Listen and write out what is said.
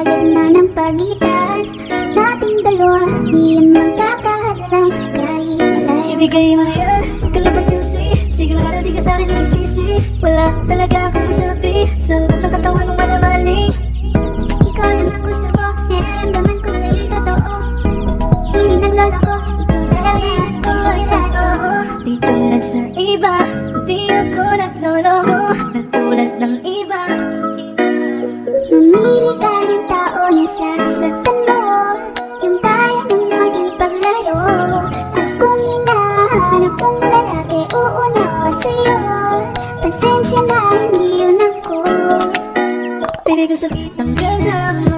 agad na ng pagitan nating dalawa, di yan magkakahadlang kahit malayo. Ibigay mo na yan, huwag ka na ba juicy? Sigurado di ka sa'kin nagsisisi. Wala talaga akong masabi sa loob ng katawan mong malamali. Ikaw lang ang gusto ko, nararamdaman ko sa'yo'y totoo. Hindi nagloloko, ikaw talaga ako. Di tulad sa iba, di ako nagloloko na tulad ng iba. Mamili ka ng tao na sasaktan mo, yung kaya nang makipaglaro. At kung hinahanap mong lalaki, uunawa sa'yo. Pasensya na, hindi yun ako. Pero gusto kitang kasama.